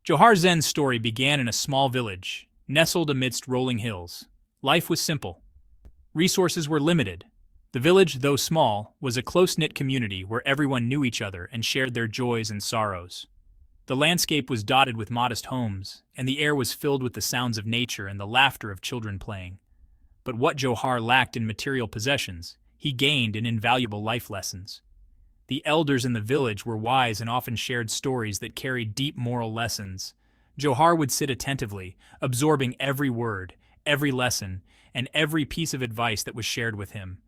Johar Zen's story began in a small village, nestled amidst rolling hills. Life was simple. Resources were limited. The village, though small, was a close-knit community where everyone knew each other and shared their joys and sorrows. The landscape was dotted with modest homes, and the air was filled with the sounds of nature and the laughter of children playing. But what Johar lacked in material possessions, he gained in invaluable life lessons. The elders in the village were wise and often shared stories that carried deep moral lessons. Johar would sit attentively, absorbing every word, every lesson, and every piece of advice that was shared with him.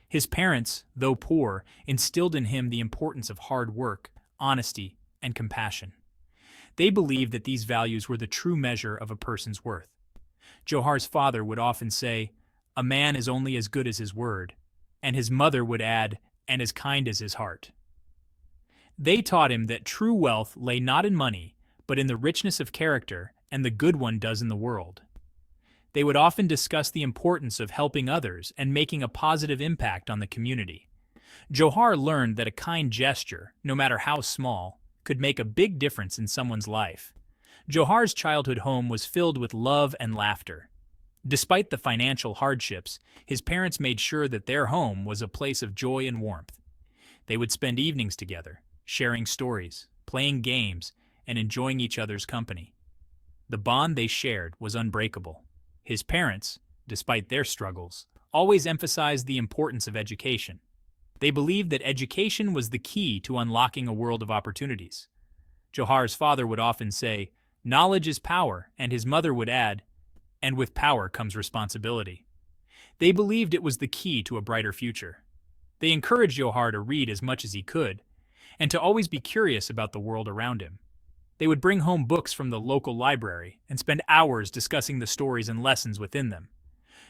His parents, though poor, instilled in him the importance of hard work, honesty, and compassion. They believed that these values were the true measure of a person's worth. Johar's father would often say, "A man is only as good as his word," and his mother would add, "and as kind as his heart." They taught him that true wealth lay not in money, but in the richness of character and the good one does in the world. They would often discuss the importance of helping others and making a positive impact on the community. Johar learned that a kind gesture, no matter how small, could make a big difference in someone's life. Johar's childhood home was filled with love and laughter. Despite the financial hardships, his parents made sure that their home was a place of joy and warmth. They would spend evenings together, sharing stories, playing games, and enjoying each other's company. The bond they shared was unbreakable. His parents, despite their struggles, always emphasized the importance of education. They believed that education was the key to unlocking a world of opportunities. Johar's father would often say, "Knowledge is power," and his mother would add, "And with power comes responsibility." They believed it was the key to a brighter future. They encouraged Johar to read as much as he could, and to always be curious about the world around him. They would bring home books from the local library and spend hours discussing the stories and lessons within them.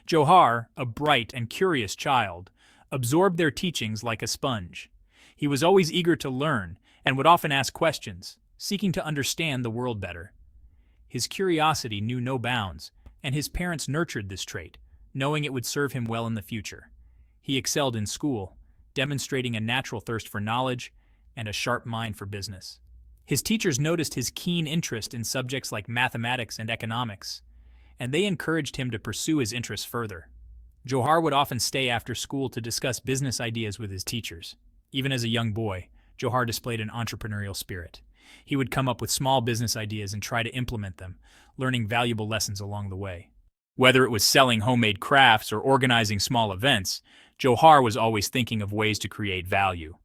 Johar, a bright and curious child, absorbed their teachings like a sponge. He was always eager to learn and would often ask questions, seeking to understand the world better. His curiosity knew no bounds, and his parents nurtured this trait, knowing it would serve him well in the future. He excelled in school, demonstrating a natural thirst for knowledge and a sharp mind for business. His teachers noticed his keen interest in subjects like mathematics and economics, and they encouraged him to pursue his interests further. Johar would often stay after school to discuss business ideas with his teachers. Even as a young boy, Johar displayed an entrepreneurial spirit. He would come up with small business ideas and try to implement them, learning valuable lessons along the way. Whether it was selling homemade crafts or organizing small events, Johar was always thinking of ways to create value.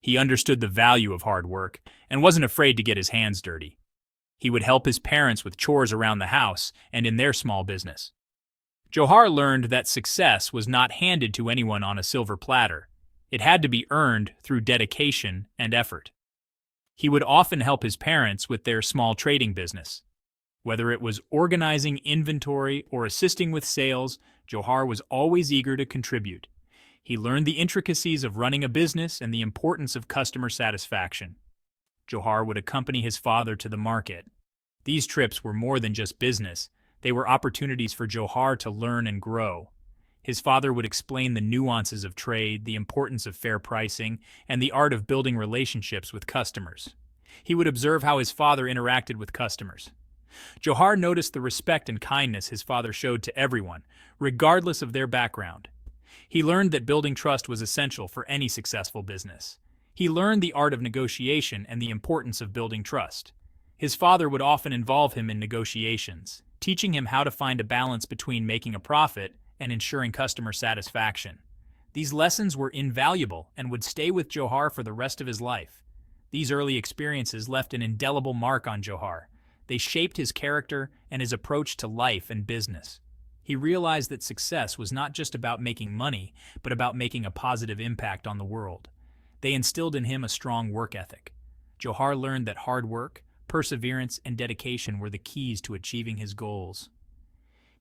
He understood the value of hard work and wasn't afraid to get his hands dirty. He would help his parents with chores around the house and in their small business. Johar learned that success was not handed to anyone on a silver platter. It had to be earned through dedication and effort. He would often help his parents with their small trading business. Whether it was organizing inventory or assisting with sales, Johar was always eager to contribute. He learned the intricacies of running a business and the importance of customer satisfaction. Johar would accompany his father to the market. These trips were more than just business. They were opportunities for Johar to learn and grow. His father would explain the nuances of trade, the importance of fair pricing, and the art of building relationships with customers. He would observe how his father interacted with customers. Johar noticed the respect and kindness his father showed to everyone, regardless of their background. He learned that building trust was essential for any successful business. He learned the art of negotiation and the importance of building trust. His father would often involve him in negotiations, teaching him how to find a balance between making a profit and ensuring customer satisfaction. These lessons were invaluable and would stay with Johar for the rest of his life. These early experiences left an indelible mark on Johar. They shaped his character and his approach to life and business. He realized that success was not just about making money, but about making a positive impact on the world. They instilled in him a strong work ethic. Johar learned that hard work, perseverance, and dedication were the keys to achieving his goals.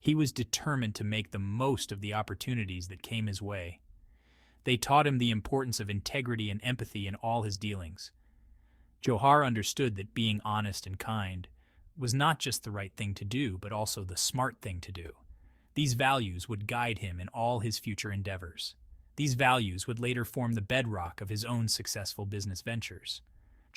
He was determined to make the most of the opportunities that came his way. They taught him the importance of integrity and empathy in all his dealings. Johar understood that being honest and kind was not just the right thing to do, but also the smart thing to do. These values would guide him in all his future endeavors. These values would later form the bedrock of his own successful business ventures.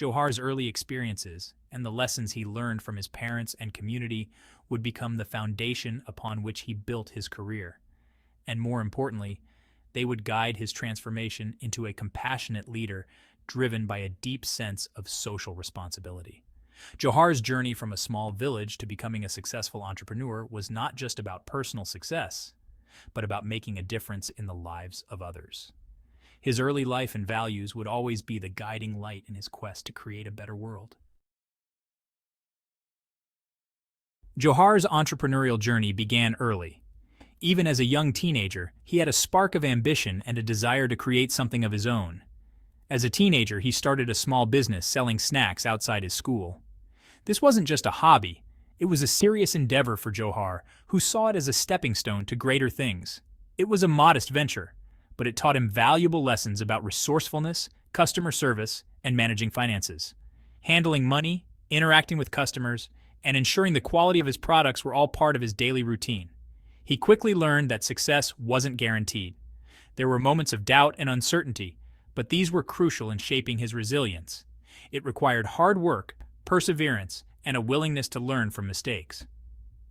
Johar's early experiences and the lessons he learned from his parents and community would become the foundation upon which he built his career. And more importantly, they would guide his transformation into a compassionate leader driven by a deep sense of social responsibility. Johar's journey from a small village to becoming a successful entrepreneur was not just about personal success, but about making a difference in the lives of others. His early life and values would always be the guiding light in his quest to create a better world. Johar's entrepreneurial journey began early. Even as a young teenager, he had a spark of ambition and a desire to create something of his own. As a teenager, he started a small business selling snacks outside his school. This wasn't just a hobby, it was a serious endeavor for Johar, who saw it as a stepping stone to greater things. It was a modest venture, but it taught him valuable lessons about resourcefulness, customer service, and managing finances. Handling money, interacting with customers, and ensuring the quality of his products were all part of his daily routine. He quickly learned that success wasn't guaranteed. There were moments of doubt and uncertainty, but these were crucial in shaping his resilience. It required hard work, perseverance, and a willingness to learn from mistakes.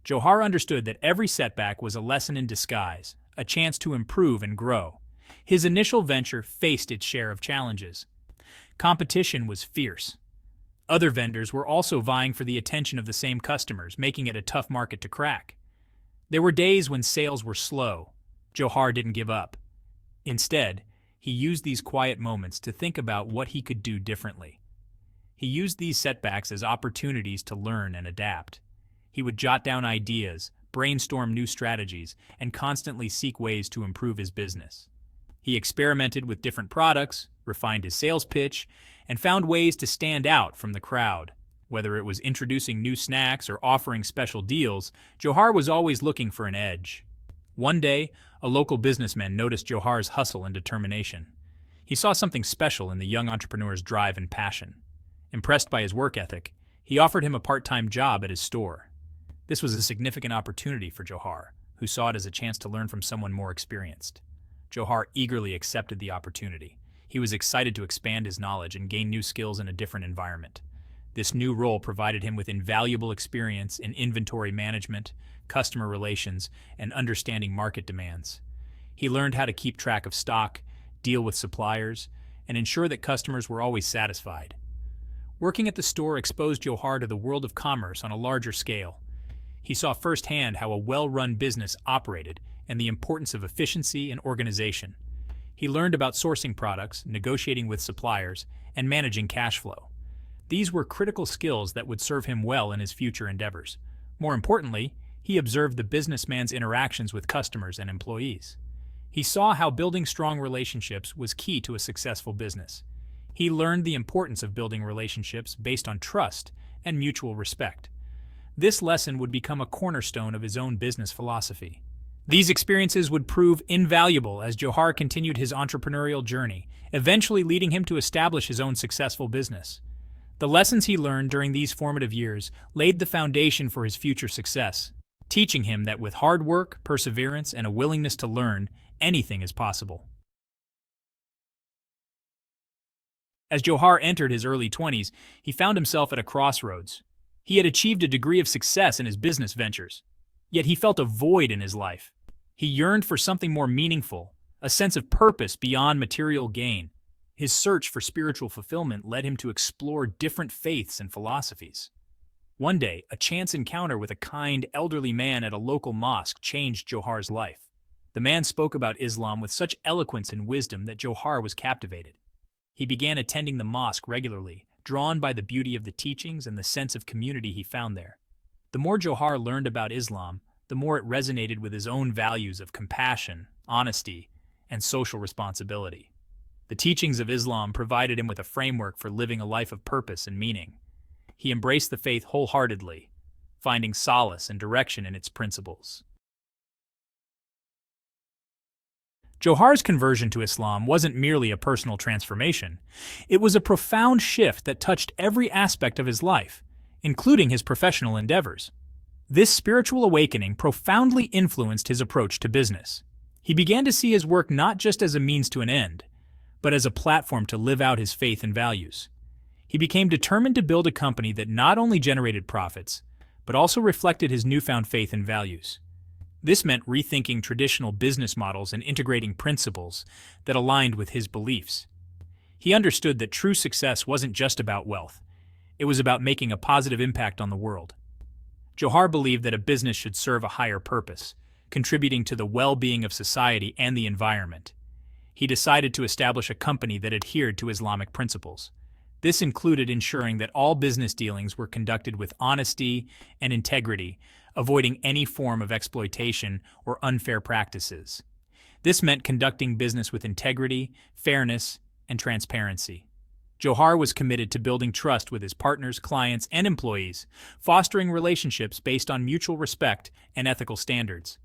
Johar understood that every setback was a lesson in disguise, a chance to improve and grow. His initial venture faced its share of challenges. Competition was fierce. Other vendors were also vying for the attention of the same customers, making it a tough market to crack. There were days when sales were slow. Johar didn't give up. Instead, he used these quiet moments to think about what he could do differently. He used these setbacks as opportunities to learn and adapt. He would jot down ideas, brainstorm new strategies, and constantly seek ways to improve his business. He experimented with different products, refined his sales pitch, and found ways to stand out from the crowd. Whether it was introducing new snacks or offering special deals, Johar was always looking for an edge. One day, a local businessman noticed Johar's hustle and determination. He saw something special in the young entrepreneur's drive and passion. Impressed by his work ethic, he offered him a part-time job at his store. This was a significant opportunity for Johar, who saw it as a chance to learn from someone more experienced. Johar eagerly accepted the opportunity. He was excited to expand his knowledge and gain new skills in a different environment. This new role provided him with invaluable experience in inventory management, customer relations, and understanding market demands. He learned how to keep track of stock, deal with suppliers, and ensure that customers were always satisfied. Working at the store exposed Johar to the world of commerce on a larger scale. He saw firsthand how a well-run business operated and the importance of efficiency and organization. He learned about sourcing products, negotiating with suppliers, and managing cash flow. These were critical skills that would serve him well in his future endeavors. More importantly, he observed the businessman's interactions with customers and employees. He saw how building strong relationships was key to a successful business. He learned the importance of building relationships based on trust and mutual respect. This lesson would become a cornerstone of his own business philosophy. These experiences would prove invaluable as Johar continued his entrepreneurial journey, eventually leading him to establish his own successful business. The lessons he learned during these formative years laid the foundation for his future success, teaching him that with hard work, perseverance, and a willingness to learn, anything is possible. As Johar entered his early 20s, he found himself at a crossroads. He had achieved a degree of success in his business ventures, yet he felt a void in his life. He yearned for something more meaningful, a sense of purpose beyond material gain. His search for spiritual fulfillment led him to explore different faiths and philosophies. One day, a chance encounter with a kind, elderly man at a local mosque changed Johar's life. The man spoke about Islam with such eloquence and wisdom that Johar was captivated. He began attending the mosque regularly, drawn by the beauty of the teachings and the sense of community he found there. The more Johar learned about Islam, the more it resonated with his own values of compassion, honesty, and social responsibility. The teachings of Islam provided him with a framework for living a life of purpose and meaning. He embraced the faith wholeheartedly, finding solace and direction in its principles. Johar's conversion to Islam wasn't merely a personal transformation. It was a profound shift that touched every aspect of his life, including his professional endeavors. This spiritual awakening profoundly influenced his approach to business. He began to see his work not just as a means to an end, but as a platform to live out his faith and values. He became determined to build a company that not only generated profits, but also reflected his newfound faith and values. This meant rethinking traditional business models and integrating principles that aligned with his beliefs. He understood that true success wasn't just about wealth, it was about making a positive impact on the world. Johar believed that a business should serve a higher purpose, contributing to the well-being of society and the environment. He decided to establish a company that adhered to Islamic principles. This included ensuring that all business dealings were conducted with honesty and integrity, avoiding any form of exploitation or unfair practices. This meant conducting business with integrity, fairness, and transparency. Johar was committed to building trust with his partners, clients, and employees, fostering relationships based on mutual respect and ethical standards.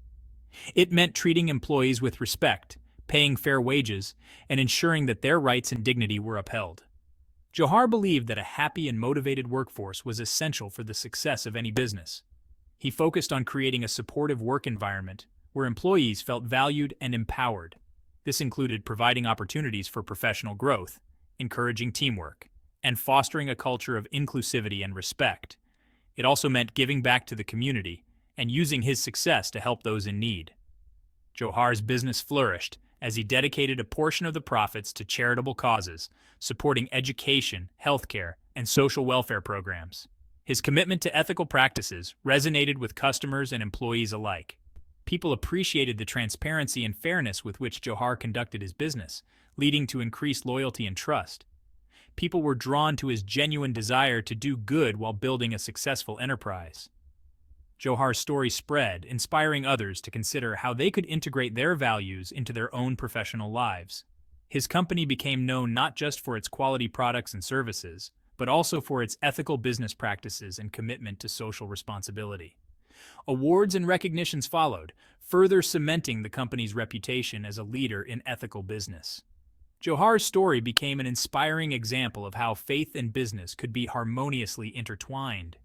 It meant treating employees with respect, paying fair wages, and ensuring that their rights and dignity were upheld. Johar believed that a happy and motivated workforce was essential for the success of any business. He focused on creating a supportive work environment where employees felt valued and empowered. This included providing opportunities for professional growth, encouraging teamwork, and fostering a culture of inclusivity and respect. It also meant giving back to the community and using his success to help those in need. Johar's business flourished as he dedicated a portion of the profits to charitable causes, supporting education, healthcare, and social welfare programs. His commitment to ethical practices resonated with customers and employees alike. People appreciated the transparency and fairness with which Johar conducted his business, leading to increased loyalty and trust. People were drawn to his genuine desire to do good while building a successful enterprise. Johar's story spread, inspiring others to consider how they could integrate their values into their own professional lives. His company became known not just for its quality products and services, but also for its ethical business practices and commitment to social responsibility. Awards and recognitions followed, further cementing the company's reputation as a leader in ethical business. Johar's story became an inspiring example of how faith and business could be harmoniously intertwined.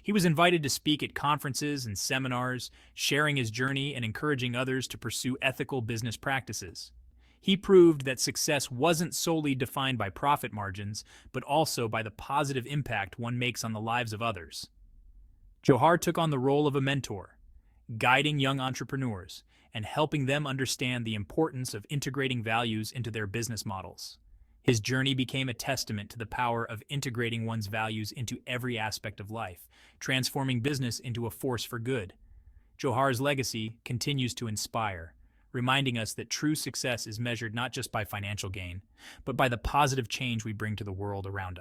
He was invited to speak at conferences and seminars, sharing his journey and encouraging others to pursue ethical business practices. He proved that success wasn't solely defined by profit margins, but also by the positive impact one makes on the lives of others. Johar took on the role of a mentor, guiding young entrepreneurs and helping them understand the importance of integrating values into their business models. His journey became a testament to the power of integrating one's values into every aspect of life, transforming business into a force for good. Johar's legacy continues to inspire, reminding us that true success is measured not just by financial gain, but by the positive change we bring to the world around us.